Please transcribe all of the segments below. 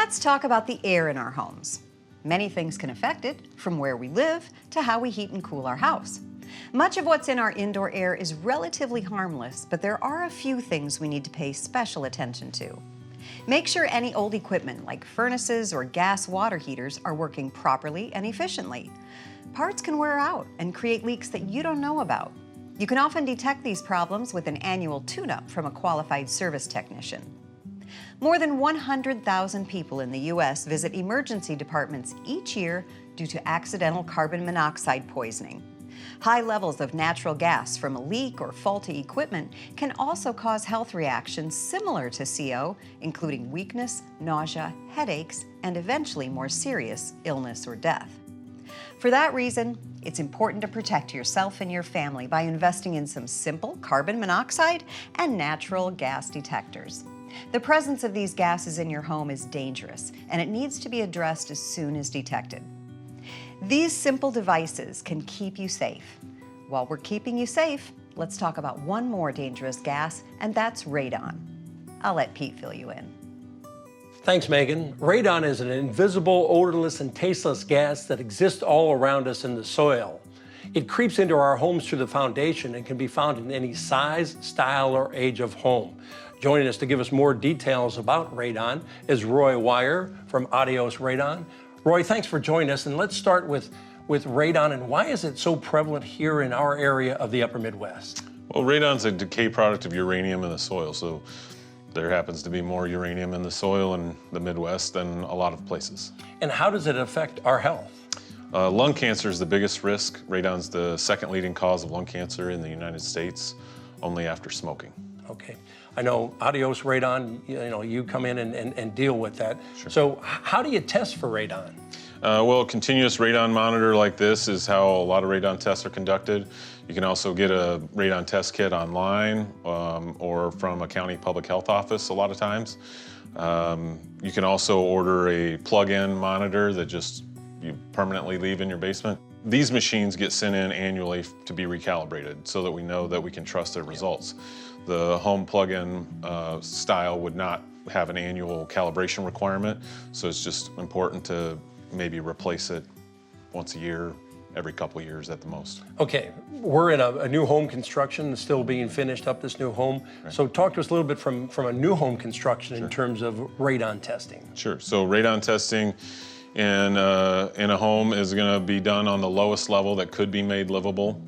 Let's talk about the air in our homes. Many things can affect it, from where we live to how we heat and cool our house. Much of what's in our indoor air is relatively harmless, but there are a few things we need to pay special attention to. Make sure any old equipment like furnaces or gas water heaters are working properly and efficiently. Parts can wear out and create leaks that you don't know about. You can often detect these problems with an annual tune-up from a qualified service technician. More than 100,000 people in the U.S. visit emergency departments each year due to accidental carbon monoxide poisoning. High levels of natural gas from a leak or faulty equipment can also cause health reactions similar to CO, including weakness, nausea, headaches, and eventually more serious illness or death. For that reason, it's important to protect yourself and your family by investing in some simple carbon monoxide and natural gas detectors. The presence of these gases in your home is dangerous, and it needs to be addressed as soon as detected. These simple devices can keep you safe. While we're keeping you safe, let's talk about one more dangerous gas, and that's radon. I'll let Pete fill you in. Thanks, Megan. Radon is an invisible, odorless, and tasteless gas that exists all around us in the soil. It creeps into our homes through the foundation and can be found in any size, style, or age of home. Joining us to give us more details about radon is Roy Wire from Adios Radon. Roy, thanks for joining us, and let's start with radon, and why is it so prevalent here in our area of the upper Midwest? Well, radon's a decay product of uranium in the soil, so there happens to be more uranium in the soil in the Midwest than a lot of places. And how does it affect our health? Lung cancer is the biggest risk. Radon's the second leading cause of lung cancer in the United States, only after smoking. Okay. I know Adios Radon, you come in and deal with that. Sure. So how do you test for radon? Well, a continuous radon monitor like this is how a lot of radon tests are conducted. You can also get a radon test kit online or from a county public health office a lot of times. You can also order a plug-in monitor that just you permanently leave in your basement. These machines get sent in annually to be recalibrated so that we know that we can trust their results. The home plug-in style would not have an annual calibration requirement, so it's just important to maybe replace it once a year, every couple of years at the most. Okay, we're in a new home construction, still being finished up, this new home. Right. So talk to us a little bit from a new home construction. Sure. In terms of radon testing. Sure, so radon testing in a home is gonna be done on the lowest level that could be made livable.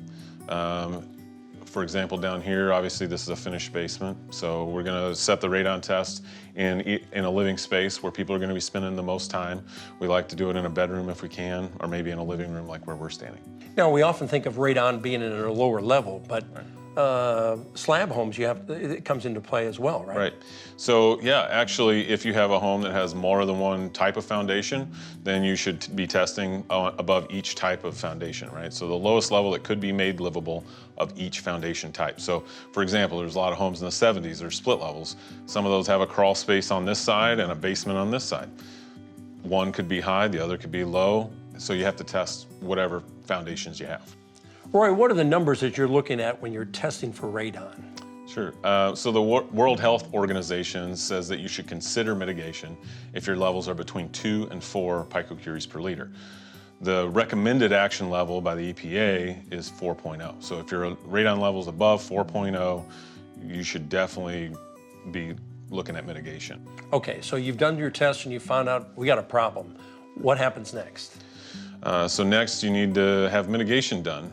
For example, down here, obviously this is a finished basement, so we're gonna set the radon test in a living space where people are gonna be spending the most time. We like to do it in a bedroom if we can, or maybe in a living room like where we're standing. Now, we often think of radon being at a lower level, but slab homes, it comes into play as well, right? Right. So yeah, actually, if you have a home that has more than one type of foundation, then you should be testing above each type of foundation, right? So the lowest level that could be made livable of each foundation type. So for example, there's a lot of homes in the 70s, there's split levels. Some of those have a crawl space on this side and a basement on this side. One could be high, the other could be low. So you have to test whatever foundations you have. Roy, what are the numbers that you're looking at when you're testing for radon? Sure. So the World Health Organization says that you should consider mitigation if your levels are between 2 and 4 picocuries per liter. The recommended action level by the EPA is 4.0. So if your radon level is above 4.0, you should definitely be looking at mitigation. Okay, so you've done your test and you found out we got a problem. What happens next? So next you need to have mitigation done.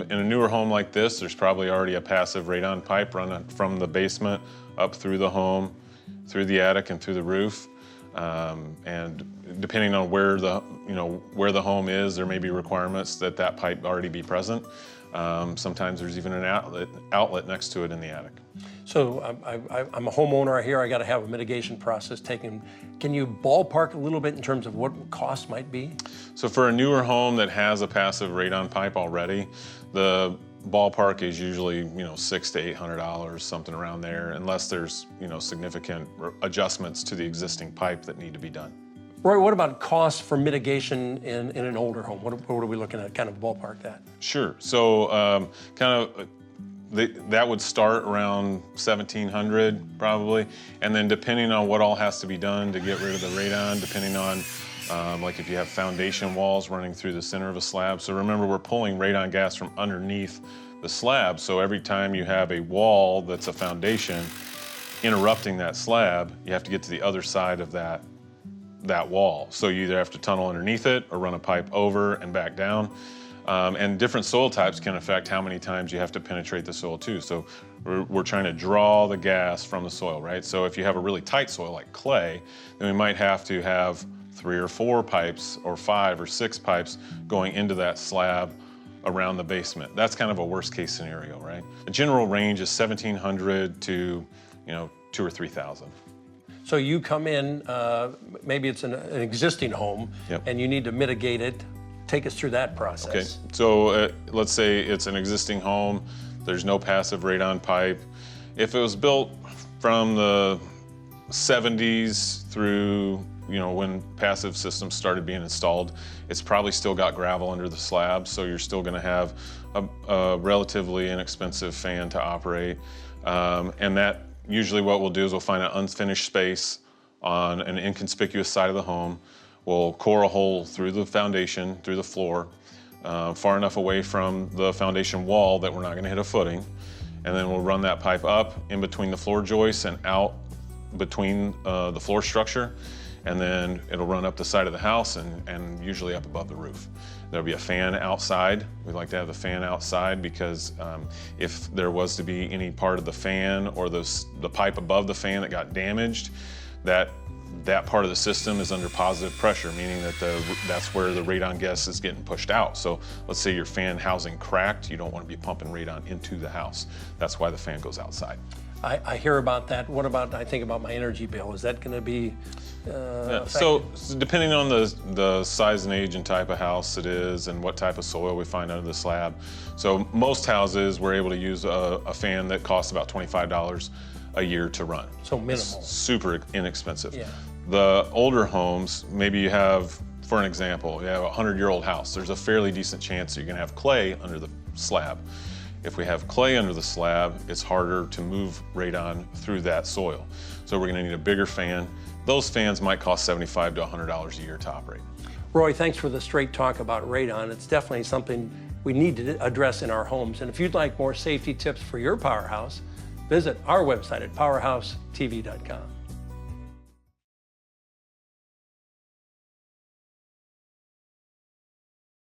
In a newer home like this, there's probably already a passive radon pipe running from the basement up through the home, through the attic and through the roof. And depending on where the home is, there may be requirements that that pipe already be present. Sometimes there's even an outlet next to it in the attic. So I'm a homeowner here. I got to have a mitigation process taken. Can you ballpark a little bit in terms of what cost might be? So for a newer home that has a passive radon pipe already, the ballpark is usually $600 to $800, something around there, unless there's significant adjustments to the existing pipe that need to be done. Roy, what about costs for mitigation in an older home? What are we looking at, kind of ballpark that? Sure. So that would start around 1,700 probably, and then depending on what all has to be done to get rid of the radon, depending on like if you have foundation walls running through the center of a slab. So remember, we're pulling radon gas from underneath the slab, so every time you have a wall that's a foundation interrupting that slab, you have to get to the other side of that wall. So you either have to tunnel underneath it or run a pipe over and back down. And different soil types can affect how many times you have to penetrate the soil too. So we're trying to draw the gas from the soil, right? So if you have a really tight soil like clay, then we might have to have 3 or 4 pipes or 5 or 6 pipes going into that slab around the basement. That's kind of a worst case scenario, right? The general range is 1,700 to 2,000 or 3,000. So you come in, maybe it's an existing home, Yep. and you need to mitigate it. Take us through that process. Okay, so let's say it's an existing home, there's no passive radon pipe. If it was built from the 70s through when passive systems started being installed, it's probably still got gravel under the slab, so you're still gonna have a relatively inexpensive fan to operate. And that usually what we'll do is we'll find an unfinished space on an inconspicuous side of the home. We'll core a hole through the foundation, through the floor, far enough away from the foundation wall that we're not gonna hit a footing. And then we'll run that pipe up in between the floor joists and out between the floor structure. And then it'll run up the side of the house and usually up above the roof. There'll be a fan outside. We like to have the fan outside because if there was to be any part of the fan or the pipe above the fan that got damaged, that part of the system is under positive pressure, meaning that that's where the radon gas is getting pushed out. So let's say your fan housing cracked, you don't want to be pumping radon into the house. That's why the fan goes outside. I hear about that. What about, I think about my energy bill. Is that going to be so depending on the size and age and type of house it is and what type of soil we find under the slab. So most houses, we're able to use a fan that costs about $25 a year to run. So minimal. It's super inexpensive. Yeah. The older homes, maybe you have, for an example, you have a 100-year-old house. There's a fairly decent chance you're gonna have clay under the slab. If we have clay under the slab, it's harder to move radon through that soil. So we're gonna need a bigger fan. Those fans might cost $75 to $100 a year to operate. Roy, thanks for the straight talk about radon. It's definitely something we need to address in our homes. And if you'd like more safety tips for your PowerHouse, visit our website at powerhousetv.com.